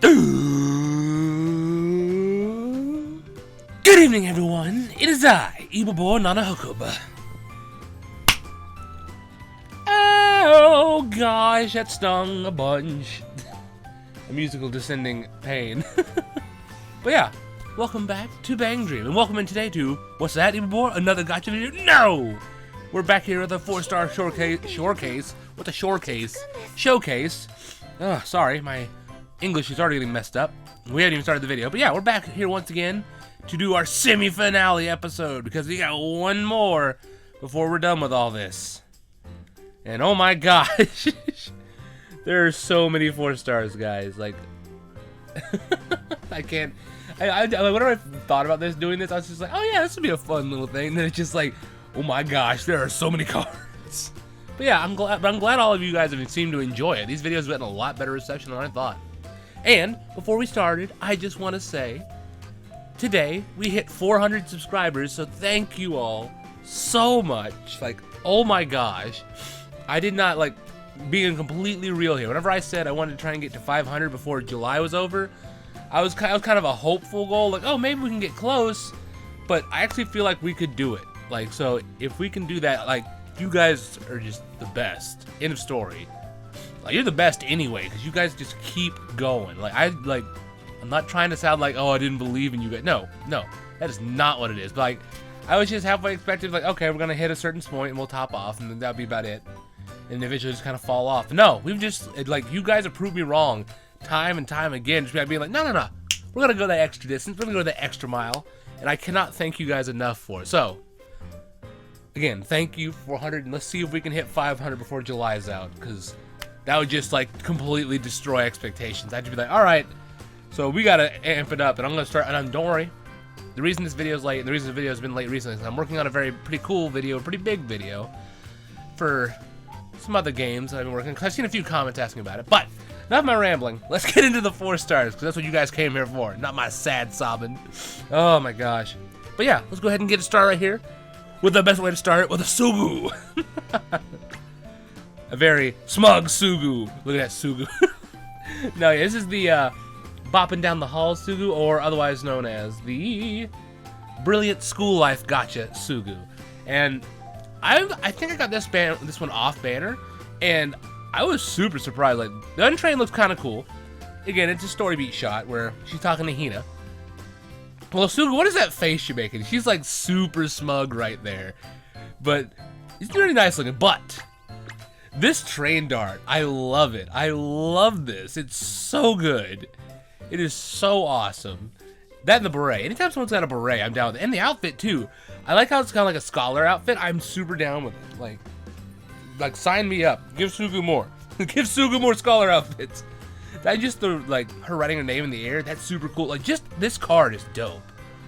Good evening, everyone. It is I, Eibbor Nanahcub. Oh gosh, that stung a bunch. A musical descending pain. But yeah, welcome back to BanG, and welcome in today to what's that, Eibbor? Another gotcha video? No! We're back here with a 4-star showcase. What's a showcase? Oh, sorry, my English is already getting messed up. We haven't even started the video, but yeah, we're back here once again to do our semi-finale episode because we got one more before we're done with all this. And oh my gosh, there are so many 4 stars, guys. Like, I can't. Whenever I thought about doing this, I was just like, oh yeah, this would be a fun little thing. And then it's just like, oh my gosh, there are so many cards. But yeah, I'm glad all of you guys have seemed to enjoy it. These videos have gotten a lot better reception than I thought. And before we started, I just want to say, today we hit 400 subscribers, so thank you all so much. Like, oh my gosh, I did not, like, being completely real here. Whenever I said I wanted to try and get to 500 before July was over, I was kind of a hopeful goal, like, oh, maybe we can get close, but I actually feel like we could do it. Like, so if we can do that, like, you guys are just the best. End of story. Like, you're the best anyway, because you guys just keep going. Like, I'm not trying to sound like, oh, I didn't believe in you guys. No, that is not what it is. But, like, I was just halfway expected, like, okay, we're going to hit a certain point and we'll top off, and then that'll be about it. And eventually just kind of fall off. No, we've just, like, you guys have proved me wrong time and time again. Just by being like, no, we're going to go that extra distance. We're going to go that extra mile. And I cannot thank you guys enough for it. So, again, thank you for 400, and let's see if we can hit 500 before July's out, because that would just, like, completely destroy expectations. I'd just be like, alright, so we gotta amp it up, and I'm gonna start, and don't worry, the reason this video's late, and the reason the video's been late recently, is I'm working on a pretty cool video, a pretty big video, for some other games that I've been working on, because I've seen a few comments asking about it. But enough of my rambling, let's get into the 4 stars, because that's what you guys came here for, not my sad sobbing. Oh my gosh. But yeah, let's go ahead and get a star right here, with the best way to start it, with a Sugu. A very smug Sugu. Look at that Sugu. No, yeah, this is the bopping down the hall Sugu, or otherwise known as the Brilliant School Life Gotcha Sugu. And I think I got this one off banner, and I was super surprised. Like, the Untrained looks kind of cool. Again, it's a story beat shot where she's talking to Hina. Well, Sugu, what is that face she's making? She's like super smug right there. But it's really nice looking. But this train dart, I love it. I love this. It's so good. It is so awesome. That and the beret. Anytime someone's got a beret, I'm down with it. And the outfit too. I like how it's kind of like a scholar outfit. I'm super down with it. Like sign me up. Give Sugu more. Give Sugu more scholar outfits. I just, like, her writing her name in the air, that's super cool. Like, just, this card is dope.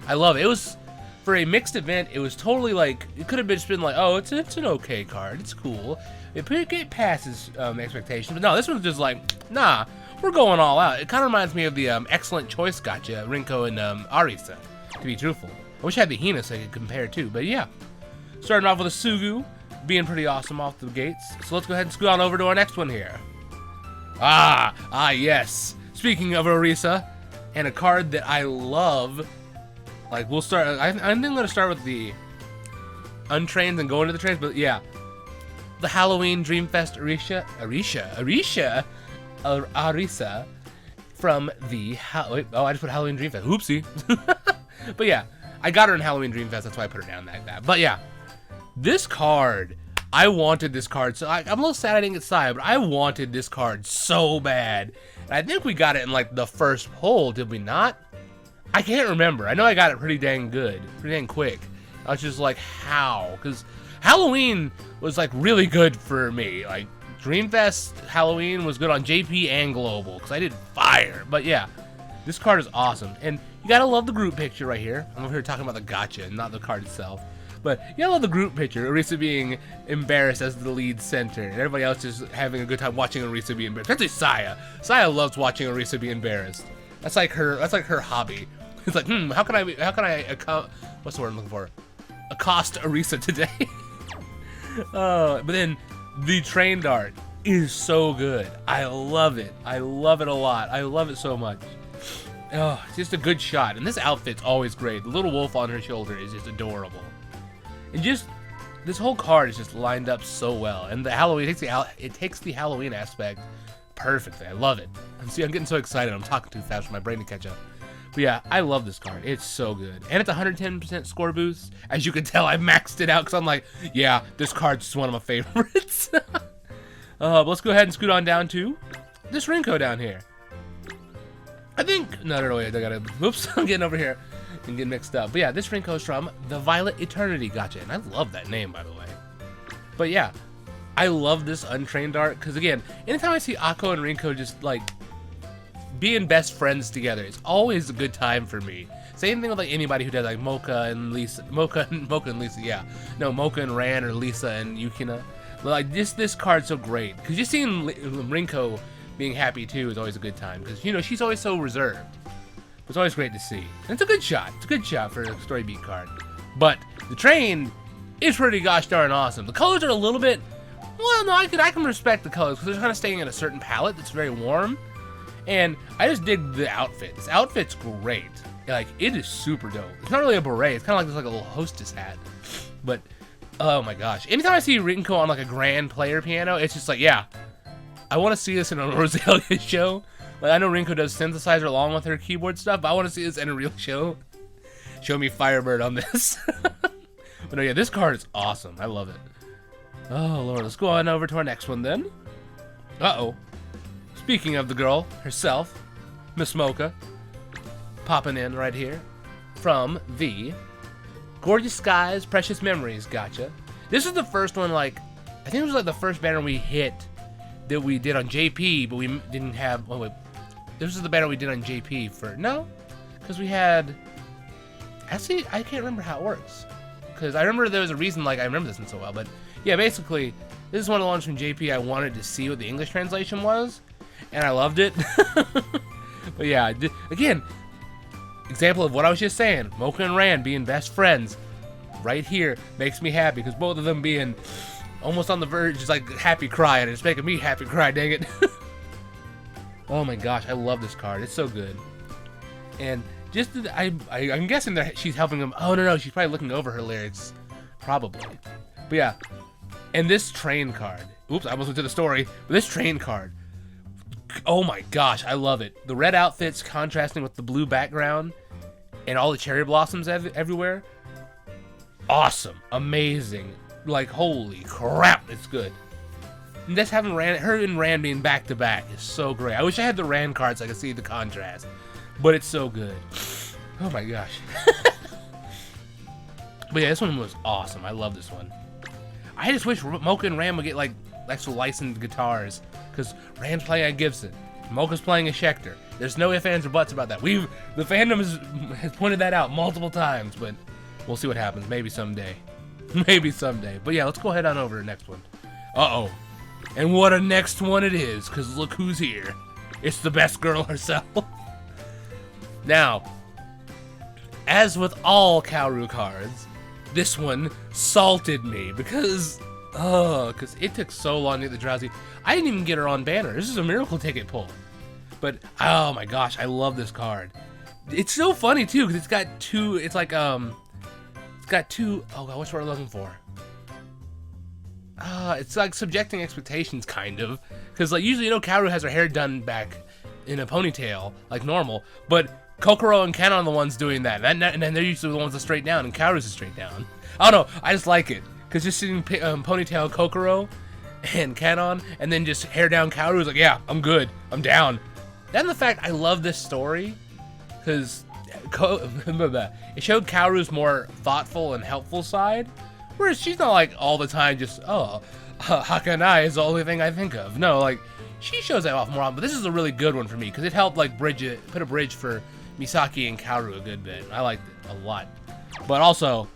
I love it. It was, for a mixed event, it was totally, like, it could have just been like, oh, it's an okay card. It's cool. It passes expectations. But no, this one's just like, nah, we're going all out. It kind of reminds me of the Excellent Choice Gotcha, Rinko and Arisa, to be truthful. I wish I had the Hina so I could compare, too. But, yeah. Starting off with a Sugu, being pretty awesome off the gates. So let's go ahead and scoot on over to our next one here. Yes. Speaking of Arisa, and a card that I love, like, we'll start, I think I'm going to start with the Untrained and go into the trains, but yeah. The Halloween Dreamfest Arisa from the, I just put Halloween Dreamfest, oopsie. But yeah, I got her in Halloween Dreamfest, that's why I put her down like that. But yeah, this card, I wanted this card, so I'm a little sad I didn't get Saya, but I wanted this card so bad. And I think we got it in, like, the first pull, did we not? I can't remember. I know I got it pretty dang good, pretty dang quick. I was just like, how? Because Halloween was, like, really good for me. Like, Dreamfest Halloween was good on JP and Global, because I did fire. But yeah, this card is awesome. And you gotta love the group picture right here. I'm over here talking about the gotcha, not the card itself. But you gotta love the group picture, Arisa being embarrassed as the lead center, and everybody else just having a good time watching Arisa be embarrassed. Especially Saya. Saya loves watching Arisa be embarrassed. That's like her hobby. It's like, how can I what's the word I'm looking for? Accost Arisa today. But then the train dart. is so good. I love it. I love it a lot. I love it so much. Oh, it's just a good shot. And this outfit's always great. The little wolf on her shoulder is just adorable. And just, this whole card is just lined up so well. And the Halloween, it takes the Halloween aspect perfectly. I love it. And see, I'm getting so excited. I'm talking too fast for my brain to catch up. But yeah, I love this card. It's so good. And it's 110% score boost. As you can tell, I maxed it out because I'm like, yeah, this card's just one of my favorites. But let's go ahead and scoot on down to this Rinko down here. I think, no, wait, I gotta, oops, I'm getting over here and getting mixed up. But yeah, this Rinko is from the Violet Eternity Gotcha. And I love that name, by the way. But yeah, I love this untrained art because, again, anytime I see Akko and Rinko just, like, being best friends together, it's always a good time for me. Same thing with, like, anybody who does, like, Mocha and Lisa, yeah. No, Mocha and Ran or Lisa and Yukina. But, like, this card's so great. Because just seeing Rinko being happy, too, is always a good time. Because, you know, she's always so reserved. It's always great to see. And it's a good shot. It's a good shot for a story beat card. But the train is pretty gosh darn awesome. The colors are a little bit, well, no, I can respect the colors because they're kind of staying in a certain palette that's very warm. And I just dig the outfit. This outfit's great. Like, it is super dope. It's not really a beret. It's kind of like this, like a little hostess hat. But, oh my gosh. Anytime I see Rinko on, like, a grand player piano, it's just like, yeah, I want to see this in a Rosalia show. Like, I know Rinko does synthesizer along with her keyboard stuff, but I want to see this in a real show. Show me Firebird on this. But no, yeah, this card is awesome. I love it. Oh, Lord. Let's go on over to our next one, then. Uh-oh. Speaking of the girl herself, Miss Mocha, popping in right here from the Gorgeous Skies, Precious Memories Gotcha. This is the first one, like, I think it was like the first banner we hit that we did on JP, but we didn't have, oh wait, this is the banner we did on JP for, no? Because we had, actually, I can't remember how it works. Because I remember there was a reason, like, I remember this one so well, but yeah, basically, this is one of the ones from JP I wanted to see what the English translation was, and I loved it. But yeah, again, example of what I was just saying, Mocha and Ran being best friends, right here, makes me happy, because both of them being almost on the verge is like happy cry, and it's making me happy cry, dang it. Oh my gosh, I love this card. It's so good. And just, I'm guessing that she's helping him. Oh, no, she's probably looking over her lyrics. Probably. But yeah, and this train card. Oops, I almost went to the story. But this train card. Oh my gosh, I love it. The red outfits contrasting with the blue background and all the cherry blossoms everywhere. Awesome. Amazing. Like, holy crap, it's good. And just having her and Ran being back to back is so great. I wish I had the Ran cards so I could see the contrast, but it's so good. Oh my gosh. But yeah, this one was awesome. I love this one. I just wish Mocha and Ran would get like actual licensed guitars, because Ran's playing a Gibson, Mocha's playing a Schecter. There's no ifs, ands, or buts about that. The fandom has pointed that out multiple times, but we'll see what happens. Maybe someday. Maybe someday. But yeah, let's go ahead on over to the next one. Uh-oh. And what a next one it is, because look who's here. It's the best girl herself. Now, as with all Kaoru cards, this one salted me because it took so long to get the Drowsy. I didn't even get her on banner. This is a miracle ticket pull. But, oh my gosh, I love this card. It's so funny, too, because it's got two, it's like, it's got two, oh god, what's what I'm looking for? It's like subjecting expectations, kind of. Because, like, usually, you know, Kaoru has her hair done back in a ponytail, like normal. But Kokoro and Ken are the ones doing that. And then they're usually the ones that straight down, and Kaoru's a straight down. I don't know, I just like it. Because just seeing ponytail Kokoro and Canon, and then just hair down Kaoru is like, yeah, I'm good, I'm down. Then the fact I love this story, because it showed Kaoru's more thoughtful and helpful side, whereas she's not like all the time just, oh, Hakanai is the only thing I think of. No, like, she shows that off more often, but this is a really good one for me, because it helped like put a bridge for Misaki and Kaoru a good bit. I liked it a lot. But also,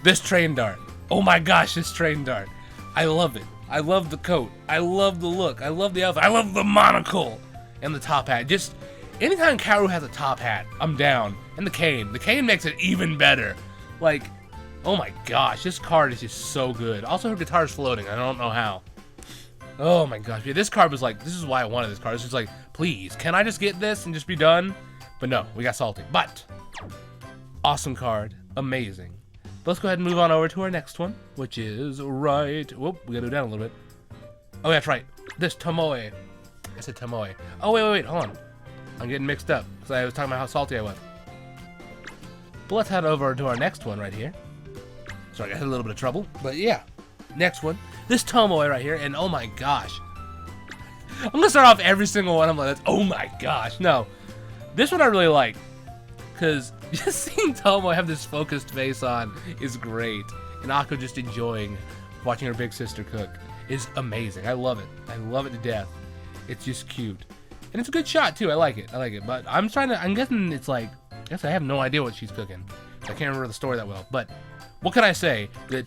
this train dart. Oh my gosh, this train dart. I love it. I love the coat. I love the look. I love the outfit. I love the monocle and the top hat. Just anytime Kaoru has a top hat, I'm down. And the cane. The cane makes it even better. Like, oh my gosh, this card is just so good. Also, her guitar's floating. I don't know how. Oh my gosh, yeah, this card was like, this is why I wanted this card. It's just like, please, can I just get this and just be done? But no, we got salty. But, awesome card, amazing. But let's go ahead and move on over to our next one, which is right, whoop, we gotta go down a little bit. Oh, that's right, this Tomoe. I said Tomoe. Oh, wait, hold on. I'm getting mixed up, because I was talking about how salty I was. But let's head over to our next one right here. Sorry, I had a little bit of trouble, but yeah. Next one, this Tomoe right here, and oh my gosh. I'm gonna start off every single one, I'm like, oh my gosh. No, this one I really like, because just seeing Tomoe have this focused face on is great. And Akko just enjoying watching her big sister cook is amazing. I love it. I love it to death. It's just cute. And it's a good shot too, I like it. But I'm guessing it's like, I have no idea what she's cooking. I can't remember the story that well, but what can I say? That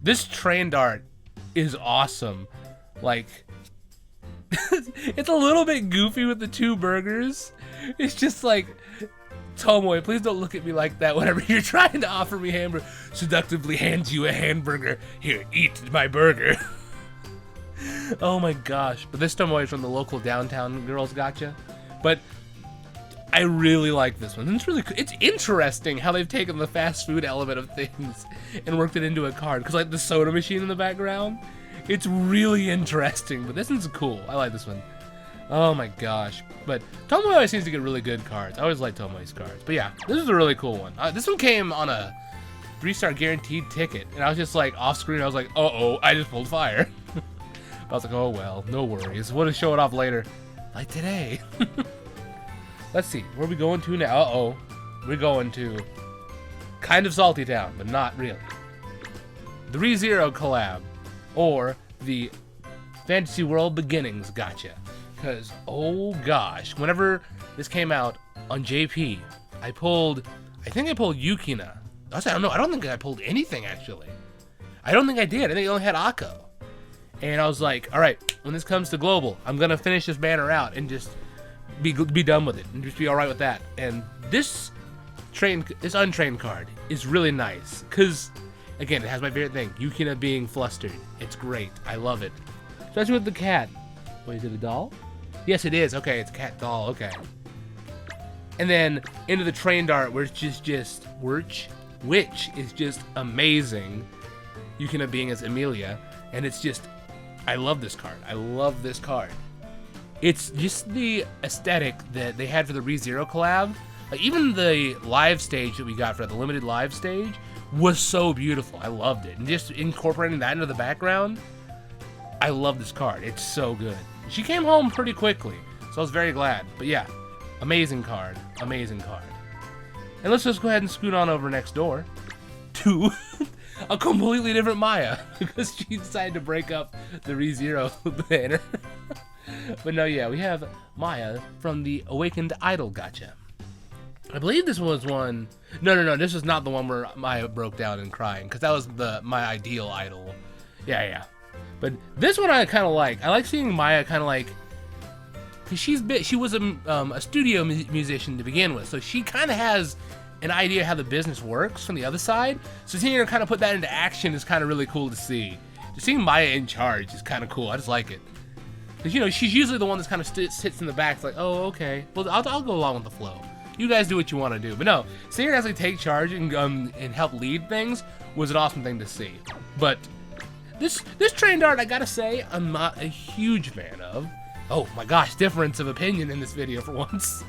this train dart is awesome. Like, it's a little bit goofy with the two burgers. It's just like, Tomoe, please don't look at me like that whenever you're trying to offer me hamburger. Seductively hands you a hamburger. Here, eat my burger. Oh my gosh. But this Tomoe is from the local downtown girls gotcha. But I really like this one. It's really cool. It's interesting how they've taken the fast food element of things and worked it into a card. Because like the soda machine in the background, it's really interesting. But this one's cool. I like this one. Oh my gosh. But Tomoe always seems to get really good cards. I always like Tomoe's cards. But yeah, this is a really cool one. This one came on a 3-star guaranteed ticket. And I was just like off screen. I was like, uh-oh, I just pulled fire. I was like, oh well, no worries. We'll just show it off later. Like today. Let's see, where are we going to now? Uh-oh. We're going to kind of Salty Town, but not really. The ReZero collab, or the Fantasy World Beginnings gotcha. Because, oh gosh, whenever this came out on JP, I think I pulled Yukina. I don't think I pulled anything, actually. I don't think I did. I think I only had Akko. And I was like, all right, when this comes to Global, I'm going to finish this banner out and just be done with it and just be all right with that. And this untrained card is really nice because, again, it has my favorite thing, Yukina being flustered. It's great. I love it. Especially with the cat. Wait, is it a doll? Yes, it is. Okay, it's a cat doll. Okay. And then into the train dart, which is just amazing. Yukina being as Emilia, and it's just, I love this card. I love this card. It's just the aesthetic that they had for the ReZero collab. Like, even the live stage that we got for the limited live stage was so beautiful. I loved it. And just incorporating that into the background, I love this card. It's so good. She came home pretty quickly, so I was very glad. But yeah, amazing card. Amazing card. And let's just go ahead and scoot on over next door to a completely different Maya because she decided to break up the ReZero banner. But no, yeah, we have Maya from the Awakened Idol gotcha. I believe this was one. No, this is not the one where Maya broke down and crying, because that was my ideal idol. Yeah. But this one I kind of like. I like seeing Maya kind of like, because she was a studio musician to begin with, so she kind of has an idea how the business works from the other side. So seeing her kind of put that into action is kind of really cool to see. Just seeing Maya in charge is kind of cool. I just like it. Because, you know, she's usually the one that's kind of sits in the back. It's like, oh, okay. Well, I'll go along with the flow. You guys do what you want to do. But no, seeing her actually take charge and help lead things was an awesome thing to see. But this train dart, I gotta say, I'm not a huge fan of. Oh my gosh, difference of opinion in this video for once.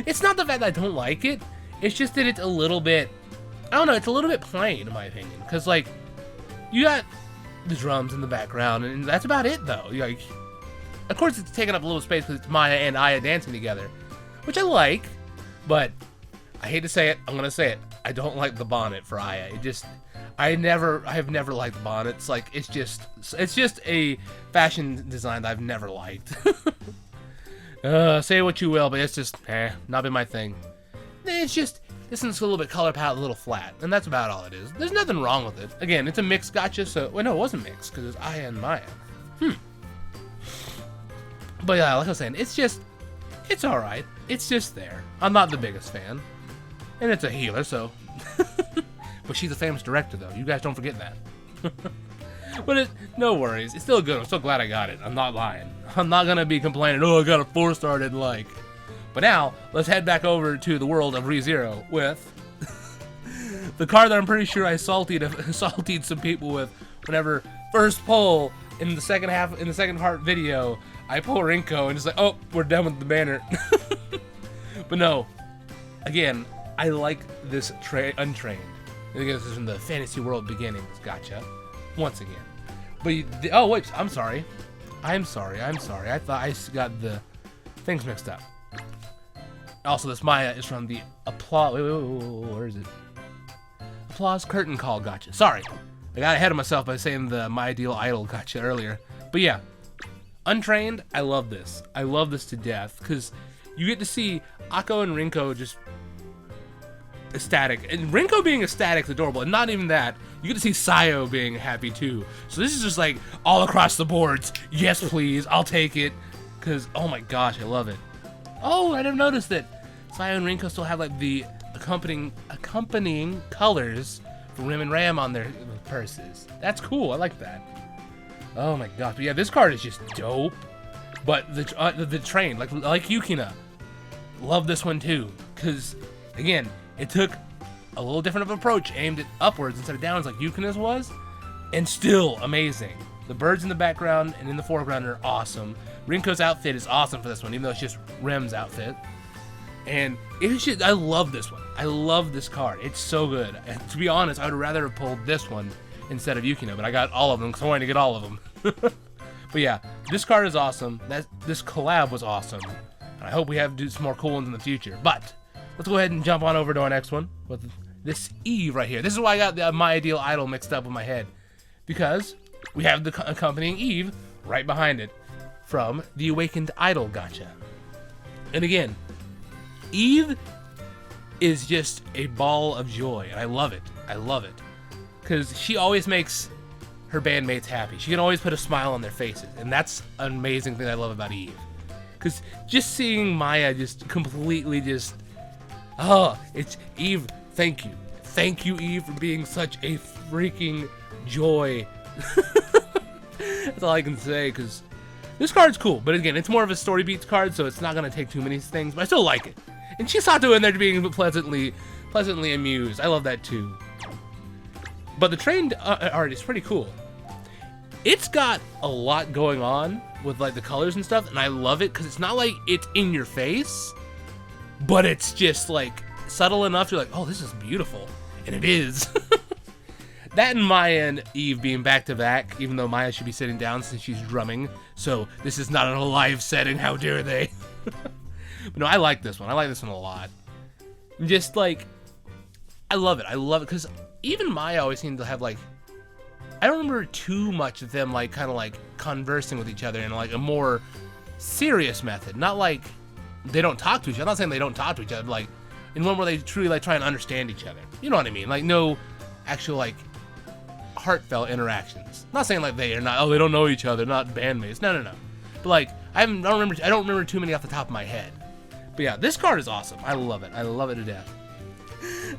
It's not the fact that I don't like it. It's just that it's a little bit, I don't know, it's a little bit plain in my opinion. Because, like, you got the drums in the background, and that's about it, though. Like, of course, it's taking up a little space because it's Maya and Aya dancing together, which I like, but I hate to say it, I'm gonna say it. I don't like the bonnet for Aya. It just, I have never liked bonnets. Like, it's just a fashion design that I've never liked. Say what you will, but it's just, not been my thing. It's just, this one's a little bit color palette, a little flat, and that's about all it is. There's nothing wrong with it. Again, it's a mixed gotcha, so, well, no, it wasn't mixed, because it's Aya and Maya. But yeah, like I was saying, it's alright. It's just there. I'm not the biggest fan. And it's a healer, so. But she's a famous director, though. You guys don't forget that. But no worries. It's still good. I'm so glad I got it. I'm not lying. I'm not gonna be complaining, oh, I got a 4-star I didn't like. But now, let's head back over to the world of ReZero with the card that I'm pretty sure I saltied some people with whenever first pull in the second part video, I pull Rinko and it's like, oh, we're done with the banner. But no, again, I like this Untrained. I think this is from the Fantasy World Beginnings. Gotcha. Once again. But, oh, wait, I'm sorry. I thought I got the things mixed up. Also, this Maya is from the Applause. Wait, where is it? Applause Curtain Call. Gotcha. Sorry. I got ahead of myself by saying the My Ideal Idol gotcha earlier. But yeah, Untrained, I love this. I love this to death because you get to see Akko and Rinko just ecstatic. And Rinko being ecstatic is adorable. And not even that, you get to see Sayo being happy too. So this is just like all across the boards. Yes, please. I'll take it. Because, oh my gosh, I love it. Oh, I never noticed that Sayo and Rinko still have like the accompanying colors for Rim and Ram on their purses. That's cool. I like that. Oh my gosh. But yeah, this card is just dope. But the train, like Yukina, love this one too. Because, again, it took a little different of an approach, aimed it upwards instead of downwards like Yukina's was, and still amazing. The birds in the background and in the foreground are awesome. Rinko's outfit is awesome for this one, even though it's just Rem's outfit. And it's just, I love this one. I love this card. It's so good. And to be honest, I would rather have pulled this one instead of Yukina, but I got all of them because I wanted to get all of them. But yeah, this card is awesome. This collab was awesome. And I hope we have to do some more cool ones in the future. But let's go ahead and jump on over to our next one with this Eve right here. This is why I got the My Ideal Idol mixed up in my head. Because we have the accompanying Eve right behind it from the Awakened Idol gotcha. And again, Eve is just a ball of joy, and I love it. I love it. Because she always makes her bandmates happy. She can always put a smile on their faces, and that's an amazing thing I love about Eve. Because just seeing Maya just completely just, it's Eve, thank you. Thank you, Eve, for being such a freaking joy. That's all I can say, because this card's cool, but again, it's more of a story beats card, so it's not going to take too many things, but I still like it. And Chisato in there being pleasantly amused. I love that too. But the trained art is pretty cool. It's got a lot going on with like the colors and stuff, and I love it because it's not like it's in your face, but it's just like subtle enough you're like, oh, this is beautiful. And it is. That and Maya and Eve being back to back, even though Maya should be sitting down since she's drumming, so this is not in a live setting, how dare they. But no, I like this one. I like this one a lot. Just like, I love it. I love it because even Maya always seemed to have like, I don't remember too much of them like kind of like conversing with each other in like a more serious method. Not like they don't talk to each other. I'm not saying they don't talk to each other, but like in one where they truly like try and understand each other. You know what I mean? Like no actual like heartfelt interactions. Not saying like they are not, oh, they don't know each other, not bandmates. No. But like I don't remember too many off the top of my head. But yeah, this card is awesome. I love it. I love it to death.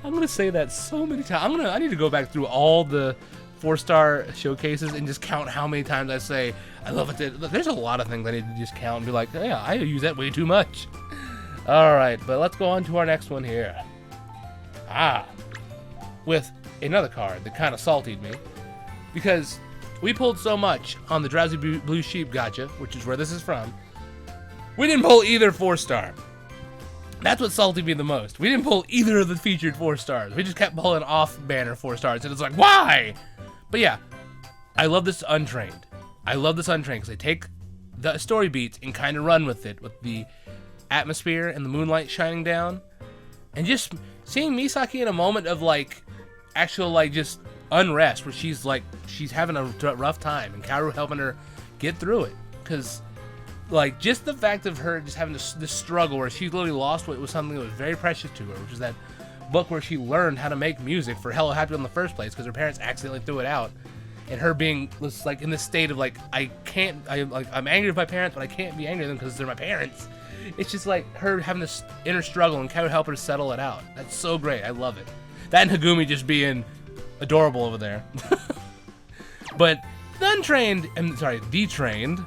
I'm gonna say that so many times. I need to go back through all the 4-star showcases and just count how many times I say I love it. There's a lot of things I need to just count and be like, yeah, I use that way too much. All right, but let's go on to our next one here. With another card that kind of saltied me because we pulled so much on the Drowsy Blue Sheep gotcha, which is where this is from. We didn't pull either 4-star. That's what salted me the most. We didn't pull either of the featured 4-stars. We just kept pulling off-banner 4-stars, and it's like, why? But yeah, I love this Untrained. I love this Untrained because they take the story beats and kind of run with it, with the atmosphere and the moonlight shining down. And just seeing Misaki in a moment of, like, actual, like, just unrest, where she's, like, she's having a rough time, and Kaoru helping her get through it. Because like, just the fact of her just having this struggle where she literally lost what was something that was very precious to her, which is that book where she learned how to make music for Hello Happy in the first place because her parents accidentally threw it out. And her being like in this state of like, I'm angry with my parents, but I can't be angry at them because they're my parents. It's just like her having this inner struggle and Kaoru help her settle it out. That's so great. I love it. That and Hagumi just being adorable over there. But The untrained, I'm sorry, detrained,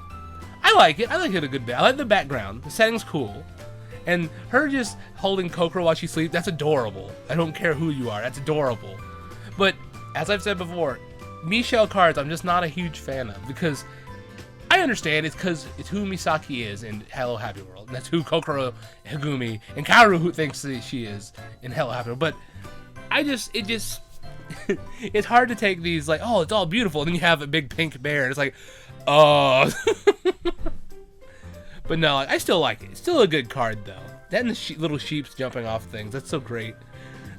I like it. I like it a good bit. I like the background. The setting's cool. And her just holding Kokoro while she sleeps, that's adorable. I don't care who you are, that's adorable. But, as I've said before, Michelle cards I'm just not a huge fan of, because I understand it's because it's who Misaki is in Hello Happy World. And that's who Kokoro, Higumi, and Kaoru who thinks that she is in Hello Happy World. But it's hard to take these like, oh, it's all beautiful, and then you have a big pink bear, and it's like, oh. But no, I still like it. It's still a good card, though. That and the little sheeps jumping off things, that's so great.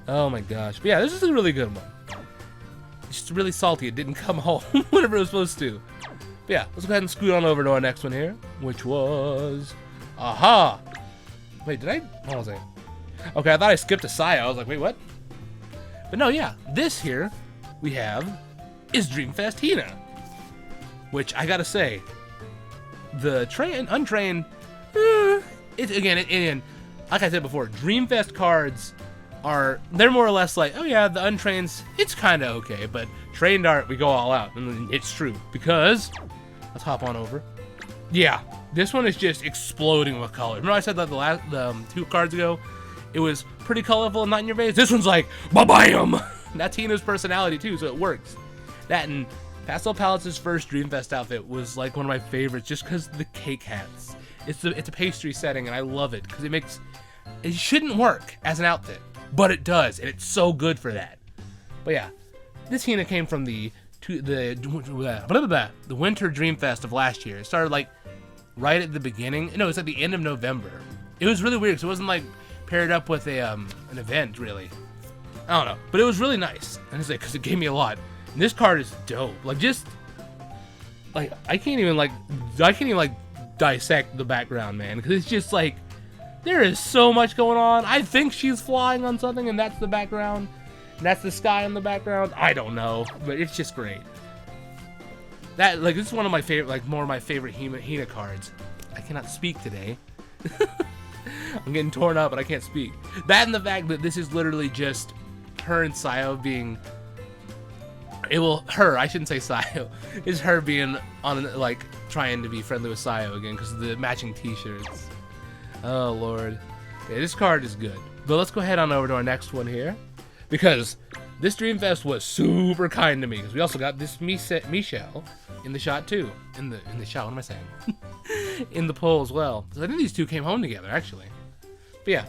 Oh my gosh. But yeah, this is a really good one. It's just really salty it didn't come home whenever it was supposed to. But yeah, let's go ahead and scoot on over to our next one here, which was... Aha! Wait, did I? Hold on a second. Okay, I thought I skipped a Sayo. I was like, wait, what? But no, yeah, this here we have is Dreamfest Hina, which I gotta say, the untrained, again, like I said before, Dreamfest cards they're more or less like, oh yeah, the untrains, it's kind of okay, but trained art, we go all out, and it's true, because, let's hop on over. Yeah, this one is just exploding with color. Remember I said that the 2 cards ago, it was pretty colorful and not in your face? This one's like, ba-bam! That's Hina's personality too, so it works. That and Pastel Palettes' first Dreamfest outfit was like one of my favorites just because the cake hats. It's a pastry setting and I love it because it shouldn't work as an outfit, but it does, and it's so good for that. But yeah, this Hina came from the Winter Dreamfest of last year. It started like right at the beginning. No, it's at the end of November. It was really weird because it wasn't like paired up with an event really. I don't know, but it was really nice. And it's like because it gave me a lot. And this card is dope. Like just like I can't even dissect the background, man, because it's just like there is so much going on. I think she's flying on something, and that's the background. And that's the sky in the background. I don't know, but it's just great. That like this is one of my favorite, like more of my favorite Hina cards. I cannot speak today. I'm getting torn up, but I can't speak. That and the fact that this is literally just her and Sayo being. I shouldn't say Sayo. It's her being on like trying to be friendly with Sayo again because of the matching T-shirts. Oh Lord, yeah, this card is good. But let's go ahead on over to our next one here, because this Dreamfest was super kind to me. Because we also got this Michelle in the shot too. In the shot. What am I saying? In the poll as well. So I think these two came home together actually. But yeah,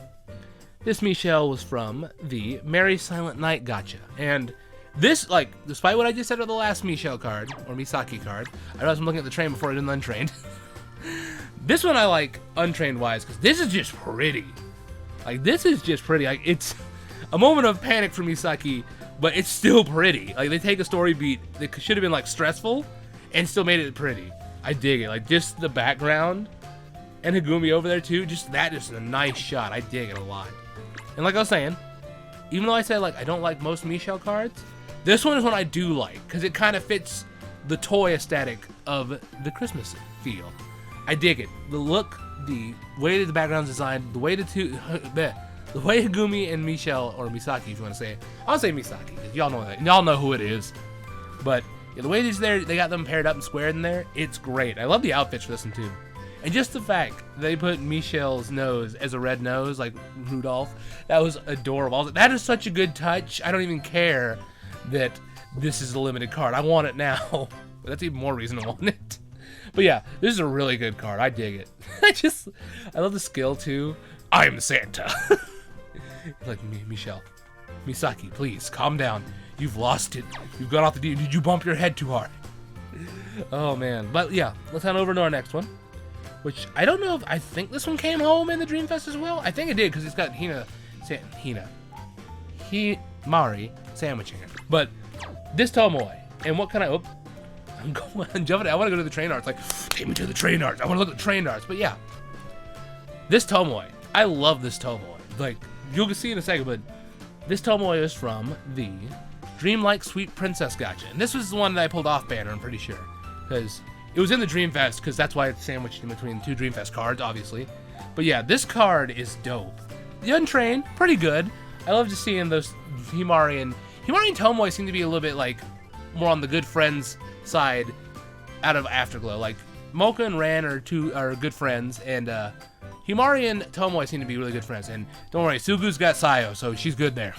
this Michelle was from the Merry Silent Night Gacha, and this, like, despite what I just said about the last Michelle card, or Misaki card, I realized I'm looking at the train before I did the untrained. This one I like untrained-wise, because this is just pretty. Like, this is just pretty. Like, it's a moment of panic for Misaki, but it's still pretty. Like, they take a story beat that should have been, like, stressful, and still made it pretty. I dig it. Like, just the background, and Higumi over there, too, just a nice shot. I dig it a lot. And like I was saying, even though I said, like, I don't like most Michelle cards, this one is one I do like, because it kind of fits the toy aesthetic of the Christmas feel. I dig it. The look, the way that the background's designed, the way the way Higumi and Michelle, or Misaki if you want to say it. I'll say Misaki, because y'all know that. Y'all know who it is. But yeah, the way they got them paired up and squared in there, it's great. I love the outfits for this one too. And just the fact they put Michelle's nose as a red nose, like Rudolph, that was adorable. That is such a good touch. I don't even care that this is a limited card. I want it now. But that's even more reason to want it. But yeah, this is a really good card. I dig it. I love the skill too. I'm Santa. Like, Michelle. Misaki, please, calm down. You've lost it. You've got off the deep. Did you bump your head too hard? Oh man. But yeah, let's head over to our next one. Which, I don't know if, I think this one came home in the Dreamfest as well. I think it did, because it's got Mari sandwich in it. But this Tomoe, and what kind of, I'm jumping, I want to go to the train arts, like, take me to the train arts, I want to look at the train arts. But yeah, this Tomoe, I love this Tomoe. Like, you'll see in a second, but this Tomoe is from the Dreamlike Sweet Princess Gacha. And this was the one that I pulled off banner, I'm pretty sure. Because it was in the Dreamfest, because that's why it's sandwiched in between 2 Dreamfest cards, obviously. But yeah, this card is dope. The Untrained, pretty good. I love just seeing those Himari and Tomoe seem to be a little bit, like, more on the good friends side out of Afterglow. Like, Mocha and Ran are good friends, and Himari and Tomoe seem to be really good friends. And don't worry, Sugu's got Sayo, so she's good there.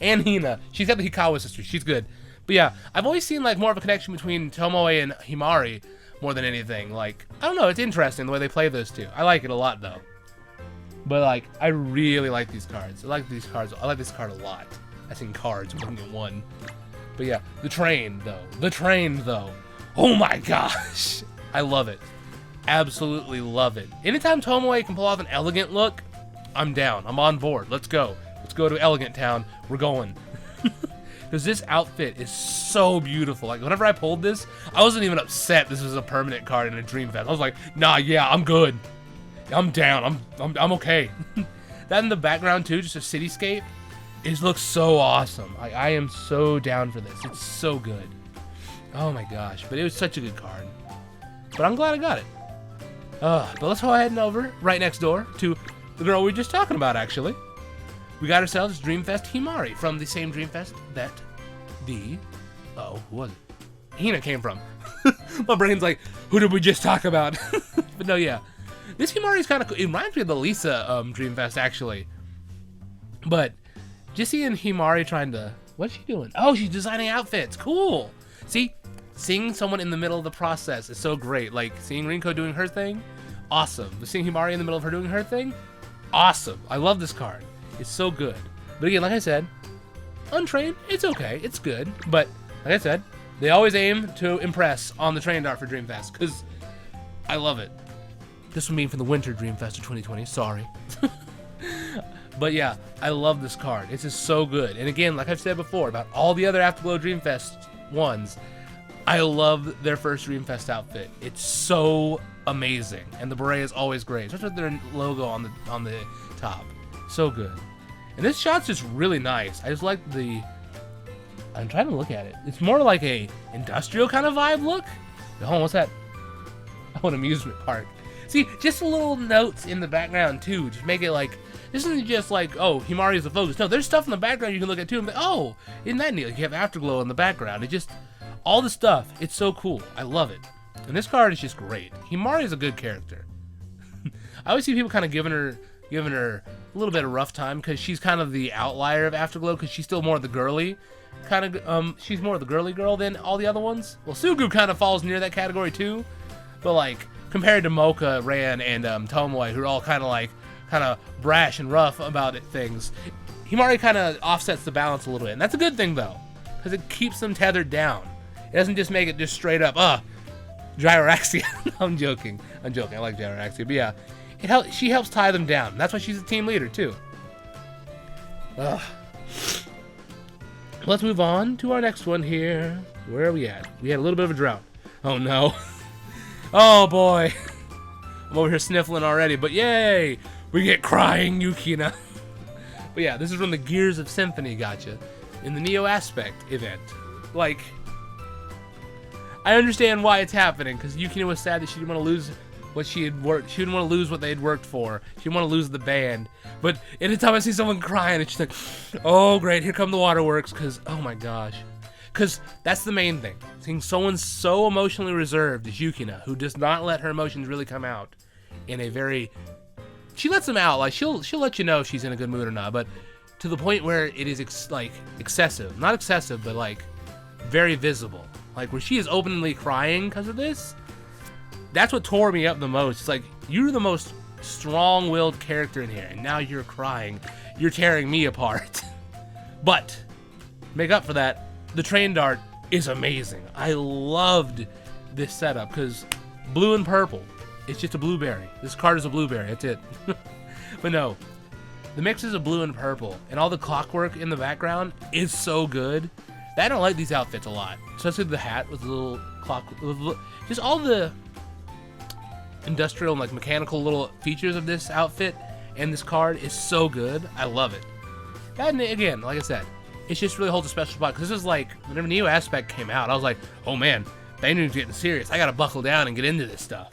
And Hina, she's got the Hikawa sister, she's good. But yeah, I've always seen like more of a connection between Tomoe and Himari more than anything. Like, I don't know, it's interesting the way they play those two. I like it a lot though. But like, I really like these cards. I like this card a lot. I think cards, we don't get one. But yeah, the train though. Oh my gosh, I love it. Absolutely love it. Anytime Tomoe can pull off an elegant look, I'm down. I'm on board. Let's go. Let's go to Elegant Town. We're going. Because this outfit is so beautiful. Like, whenever I pulled this, I wasn't even upset this was a permanent card in a Dream Fest. I was like, nah, yeah, I'm good. I'm down. I'm okay. That in the background too, just a cityscape, it looks so awesome. I am so down for this. It's so good. Oh my gosh, but it was such a good card. But I'm glad I got it. But let's go ahead and over right next door to the girl we were just talking about, actually. We got ourselves Dreamfest Himari from the same Dreamfest that who was it? Hina came from. My brain's like, who did we just talk about? But no, yeah. This Himari is kind of cool. It reminds me of the Lisa Dreamfest, actually. But just seeing Himari trying to... What's she doing? Oh, she's designing outfits. Cool. See? Seeing someone in the middle of the process is so great. Like, seeing Rinko doing her thing, awesome. But seeing Himari in the middle of her doing her thing, awesome. I love this card. It's so good. But again, like I said, untrained, it's okay. It's good. But, like I said, they always aim to impress on the trained art for Dreamfest, because I love it. This one being for the Winter Dreamfest of 2020, sorry. But yeah, I love this card. It's just so good. And again, like I've said before, about all the other Afterglow Dreamfest ones, I love their first Dreamfest outfit. It's so amazing. And the beret is always great, especially with their logo on the top. So good. And this shot's just really nice. I just like the... I'm trying to look at it. It's more like a industrial kind of vibe look. Hold on, what's that? Oh, an amusement park. See, just little notes in the background too. Just make it like... This isn't just like, oh, Himari is the focus. No, there's stuff in the background you can look at too and be, oh, isn't that neat? Like, you have Afterglow in the background. It just... All the stuff. It's so cool. I love it. And this card is just great. Himari is a good character. I always see people kind of giving her a little bit of rough time because she's kind of the outlier of Afterglow because she's still more of the girly kind of she's more of the girly girl than all the other ones. Well, Sugu kind of falls near that category too, but like compared to Mocha, Ran, and Tomoe, who are all kind of brash and rough about things, Himari kind of offsets the balance a little bit, and that's a good thing though because it keeps them tethered down. It doesn't just make it just straight up Gyroaxia. I'm joking. I like Gyroaxia, but yeah. She helps tie them down. That's why she's a team leader, too. Ugh. Let's move on to our next one here. Where are we at? We had a little bit of a drought. Oh, no. Oh, boy. I'm over here sniffling already, but yay! We get crying Yukina. But yeah, this is from the Gears of Symphony gotcha in the Neo Aspect event. Like, I understand why it's happening, because Yukina was sad that she didn't want to lose what she had worked. She didn't want to lose what they had worked for. She didn't want to lose the band. But anytime I see someone crying, it's just like, oh great, here come the waterworks. Because oh my gosh, because that's the main thing. Seeing someone so emotionally reserved as Yukina, who does not let her emotions really come out in a very. She lets them out. Like she'll let you know if she's in a good mood or not. But to the point where it is excessive, not excessive, but like very visible. Like where she is openly crying because of this. That's what tore me up the most. It's like, you're the most strong-willed character in here, and now you're crying. You're tearing me apart. But, make up for that, the trained art is amazing. I loved this setup, because blue and purple, it's just a blueberry. This card is a blueberry, that's it. But no, the mixes of blue and purple, and all the clockwork in the background is so good. I don't like these outfits a lot. Especially the hat with the little clock, just all the industrial and like mechanical little features of this outfit and this card is so good. I love it. And again, like I said, it just really holds a special spot because this is like whenever Neo Aspect came out, I was like, oh man, they need to get serious. I gotta buckle down and get into this stuff.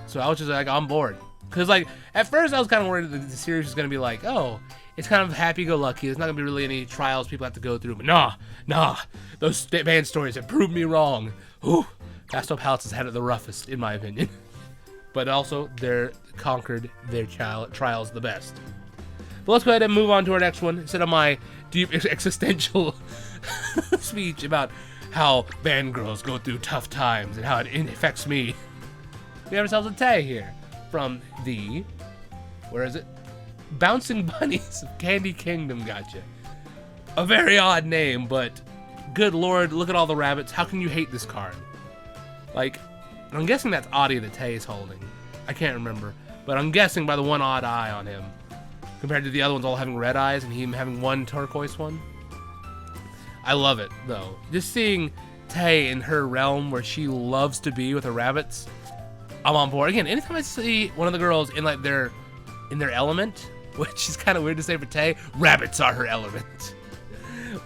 So I was just like on board because like at first I was kind of worried that the series was gonna be like, oh, it's kind of happy-go-lucky. There's not gonna be really any trials people have to go through. But nah, those band stories have proved me wrong. Whew, Pastel Palettes has had it the roughest, in my opinion. But also, they're conquered their trials the best. But let's go ahead and move on to our next one, instead of my deep existential speech about how band girls go through tough times and how it affects me. We have ourselves a Tay here from the, where is it? Bouncing Bunnies of Candy Kingdom, gotcha. A very odd name, but good lord, look at all the rabbits. How can you hate this card? Like, I'm guessing that's Audie that Tay is holding. I can't remember, but I'm guessing by the one odd eye on him, compared to the other ones all having red eyes and him having one turquoise one. I love it, though. Just seeing Tay in her realm where she loves to be with her rabbits, I'm on board. Again, anytime I see one of the girls in like their element, which is kind of weird to say for Tay, rabbits are her element.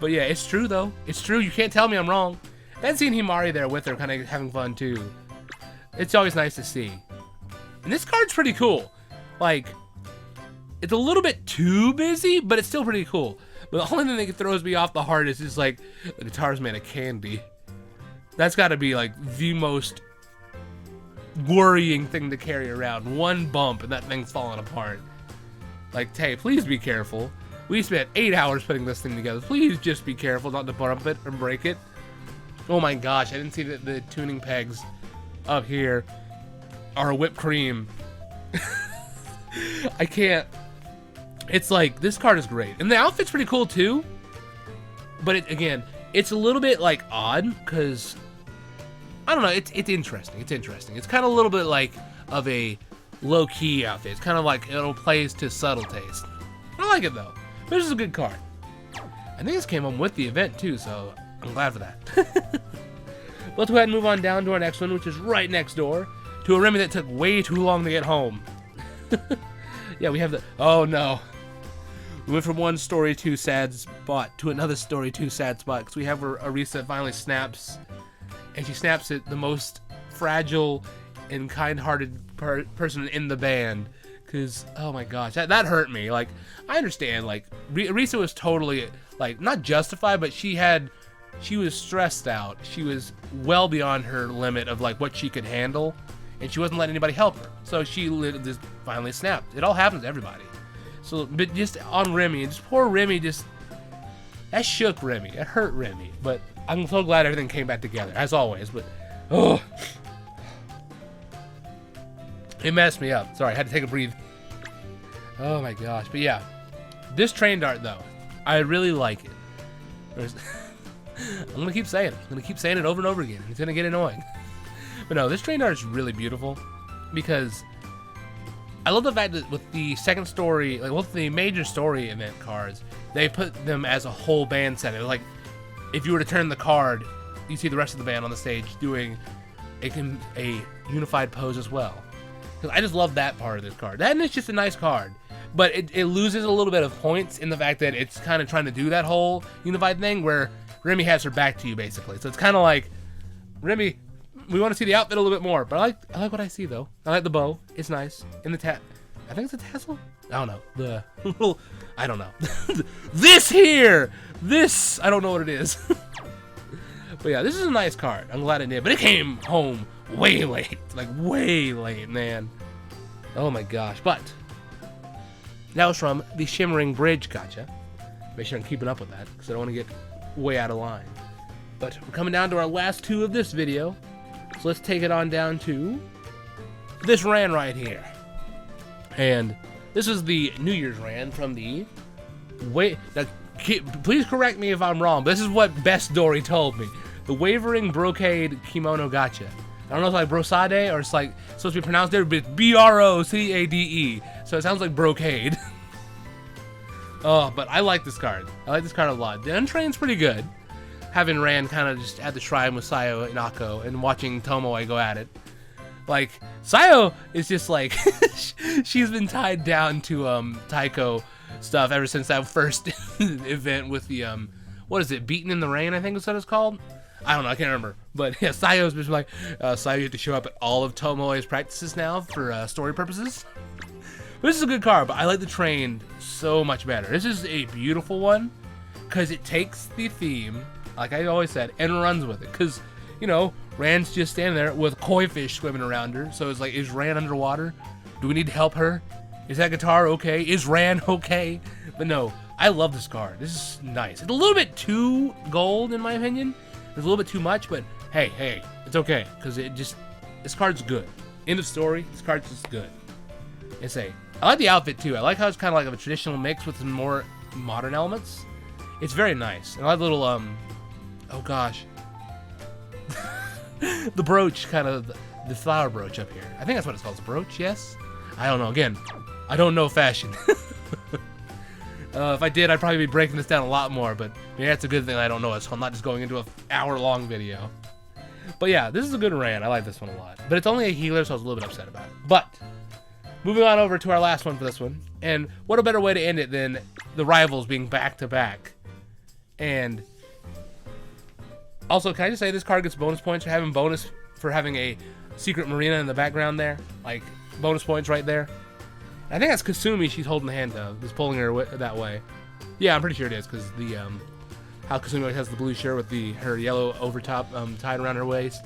But yeah, it's true though. It's true. You can't tell me I'm wrong. And seeing Himari there with her, kind of having fun too. It's always nice to see. And this card's pretty cool. Like, it's a little bit too busy, but it's still pretty cool. But the only thing that throws me off the hardest is like, the guitar's made of candy. That's got to be like the most worrying thing to carry around. One bump and that thing's falling apart. Like, Tay, please be careful. We spent 8 hours putting this thing together. Please just be careful not to bump it or break it. Oh my gosh, I didn't see that the tuning pegs up here are whipped cream. I can't. It's like, this card is great. And the outfit's pretty cool too. But again, it's a little bit like odd because, I don't know, it's interesting. It's interesting. It's kind of a little bit like of a low-key outfit. It's kind of like it'll plays to subtle taste. I like it though. This is a good card. I think this came home with the event too, so I'm glad for that. Let's go ahead and move on down to our next one, which is right next door to a Remy that took way too long to get home. Yeah, we have the, oh no. We went from one story 2 sad spot to another story 2 sad spot because we have Arisa that finally snaps, and she snaps at the most fragile and kind-hearted person in the band. Because, oh my gosh, that hurt me. Like, I understand, like, Arisa was totally, like, not justified, but she was stressed out. She was well beyond her limit of, like, what she could handle, and she wasn't letting anybody help her. So she just finally snapped. It all happens to everybody. So, but just on Remy, and just poor Remy, that shook Remy. It hurt Remy. But I'm so glad everything came back together, as always. But, oh, it messed me up. Sorry, I had to take a breathe. Oh my gosh. But yeah, this train dart though, I really like it. I'm gonna keep saying it. I'm gonna keep saying it over and over again. It's gonna get annoying. But no, this train dart is really beautiful because I love the fact that with the second story, like with the major story event cards, they put them as a whole band set. Like, if you were to turn the card, you see the rest of the band on the stage doing a unified pose as well. I just love that part of this card. That and it's just a nice card. But it loses a little bit of points in the fact that it's kind of trying to do that whole unified thing where Remy has her back to you, basically. So it's kind of like, Remy, we want to see the outfit a little bit more. But I like what I see, though. I like the bow. It's nice. And the I think it's a tassel? I don't know. The little, I don't know. This here! This! I don't know what it is. But yeah, this is a nice card. I'm glad it did. But it came home way late. Like, way late, man. Oh my gosh. But that was from the Shimmering Bridge, gotcha. Make sure I'm keeping up with that, because I don't want to get way out of line. But we're coming down to our last 2 of this video. So let's take it on down to this Ran right here. And this is the New Year's Ran from the... please correct me if I'm wrong, but this is what Best Dory told me. The Wavering Brocade Kimono Gotcha. I don't know if it's like brocade or it's like supposed to be pronounced there, but it's B-R-O-C-A-D-E. So it sounds like brocade. Oh, but I like this card. I like this card a lot. The Untrained's pretty good. Having Ran kind of just at the shrine with Sayo and Akko and watching Tomoe go at it. Like, Sayo is just like, she's been tied down to Taiko stuff ever since that first event with the, what is it, Beaten in the Rain, I think is what it's called? I don't know, I can't remember. But yeah, Sayo's just like, Sayo, you have to show up at all of Tomoe's practices now for story purposes. But this is a good card, but I like the Trained so much better. This is a beautiful one, because it takes the theme, like I always said, and runs with it. Because, you know, Rand's just standing there with koi fish swimming around her. So it's like, is Rand underwater? Do we need to help her? Is that guitar okay? Is Rand okay? But no, I love this card. This is nice. It's a little bit too gold in my opinion. It's a little bit too much, but hey, it's okay. Because this card's good. End of story, this card's just good. And say, I like the outfit too. I like how it's kind of like a traditional mix with some more modern elements. It's very nice. And I like the little, oh gosh. The brooch, kind of, the flower brooch up here. I think that's what it's called, it's a brooch, yes? I don't know, again, I don't know fashion. If I did, I'd probably be breaking this down a lot more, but yeah, it's a good thing I don't know it, so I'm not just going into an hour-long video. But yeah, this is a good Rand. I like this one a lot. But it's only a healer, so I was a little bit upset about it. But, moving on over to our last one for this one. And what a better way to end it than the rivals being back-to-back. And also, can I just say this card gets bonus points for having a secret marina in the background there? Like, bonus points right there. I think that's Kasumi she's holding the hand of. Just pulling her that way. Yeah, I'm pretty sure it is, because the, how Kasumi always has the blue shirt with her yellow overtop tied around her waist.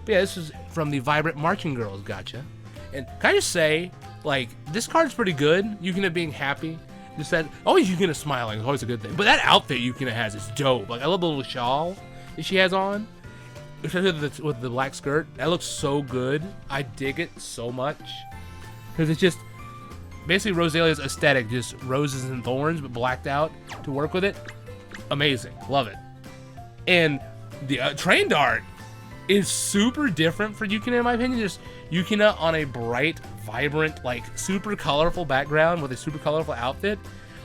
But yeah, this is from the Vibrant Marching Girls, gotcha. And can I just say, like, this card's pretty good. Yukina being happy. Just that, always Yukina smiling is always a good thing. But that outfit Yukina has is dope. Like, I love the little shawl that she has on. Especially with the black skirt. That looks so good. I dig it so much. Because it's just, basically Rosalia's aesthetic, just roses and thorns, but blacked out to work with it. Amazing. Love it. And the trained art is super different for Yukina, in my opinion. Just Yukina on a bright, vibrant, like, super colorful background with a super colorful outfit.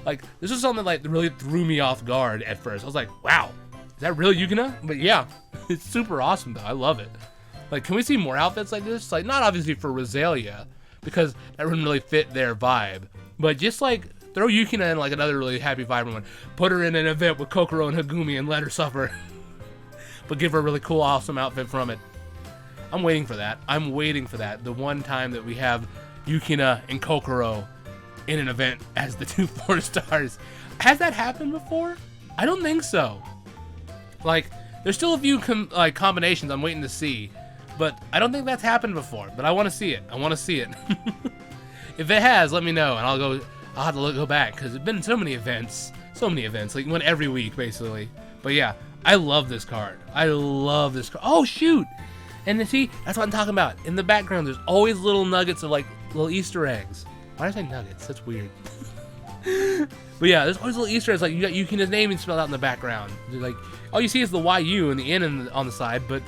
Like, this is something that, like, really threw me off guard at first. I was like, wow, is that real Yukina? But yeah, it's super awesome, though. I love it. Like, can we see more outfits like this? Like, not obviously for Rosalia, because that wouldn't really fit their vibe. But just, like, throw Yukina in, like, another really happy, vibrant one. Put her in an event with Kokoro and Hagumi and let her suffer. But give her a really cool, awesome outfit from it. I'm waiting for that. I'm waiting for that. The one time that we have Yukina and Kokoro in an event as the 2 4-stars. Has that happened before? I don't think so. Like, there's still a few combinations I'm waiting to see. But I don't think that's happened before. But I want to see it. I want to see it. If it has, let me know. And I'll have to go back. Because there's been so many events. So many events. Like, one every week, basically. But yeah, I love this card. I love this card. Oh, shoot! And then see, that's what I'm talking about. In the background, there's always little nuggets of, like, little Easter eggs. Why did I say nuggets? That's weird. But yeah, there's always little Easter eggs. Like, you got Yukina's name spelled out in the background. Like, all you see is the YU and the N on the side, but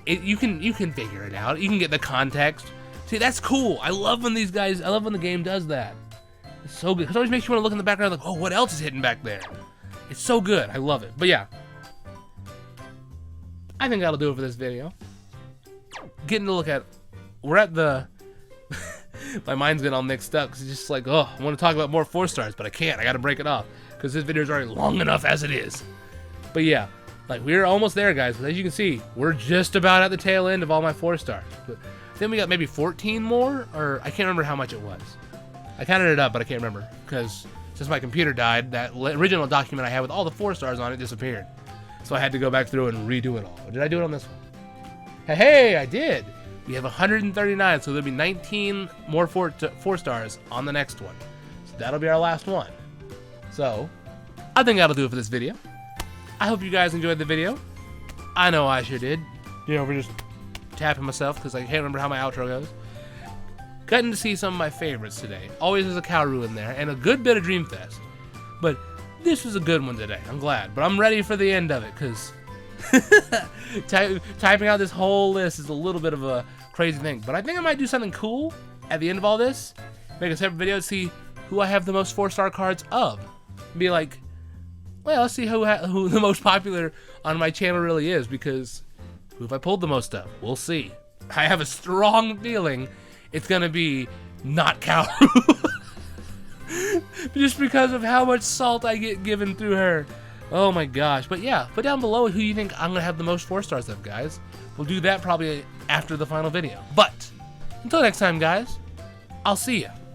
you can figure it out. You can get the context. See, that's cool. I love when the game does that. It's so good. Because it always makes you want to look in the background like, oh, what else is hidden back there? It's so good. I love it. But yeah, I think that'll do it for this video. Getting to look at, we're at the, my mind's getting all mixed up because it's just like, oh, I want to talk about more 4-stars, but I can't. I got to break it off because this video is already long enough as it is. But yeah, like, we're almost there, guys. But as you can see, we're just about at the tail end of all my 4-stars. But then we got maybe 14 more, or I can't remember how much it was. I counted it up, but I can't remember because since my computer died, that original document I had with all the 4-stars on it disappeared. So I had to go back through and redo it all. Or did I do it on this one? Hey, I did. We have 139, so there'll be 19 more 4-stars on the next one. So that'll be our last one. So I think that'll do it for this video. I hope you guys enjoyed the video. I know I sure did. You know, we're just tapping myself because I can't remember how my outro goes. Gotten to see some of my favorites today. Always there's a Kaoru in there and a good bit of Dreamfest. But this was a good one today. I'm glad. But I'm ready for the end of it because typing out this whole list is a little bit of a crazy thing. But I think I might do something cool at the end of all this. Make a separate video to see who I have the most 4-star cards of. Be like, well, let's see who the most popular on my channel really is, because who have I pulled the most of? We'll see. I have a strong feeling it's gonna be not Kaoru. Just because of how much salt I get given through her. Oh my gosh. But yeah, put down below who you think I'm gonna have the most 4-stars of, guys. We'll do that probably after the final video. But until next time, guys, I'll see ya.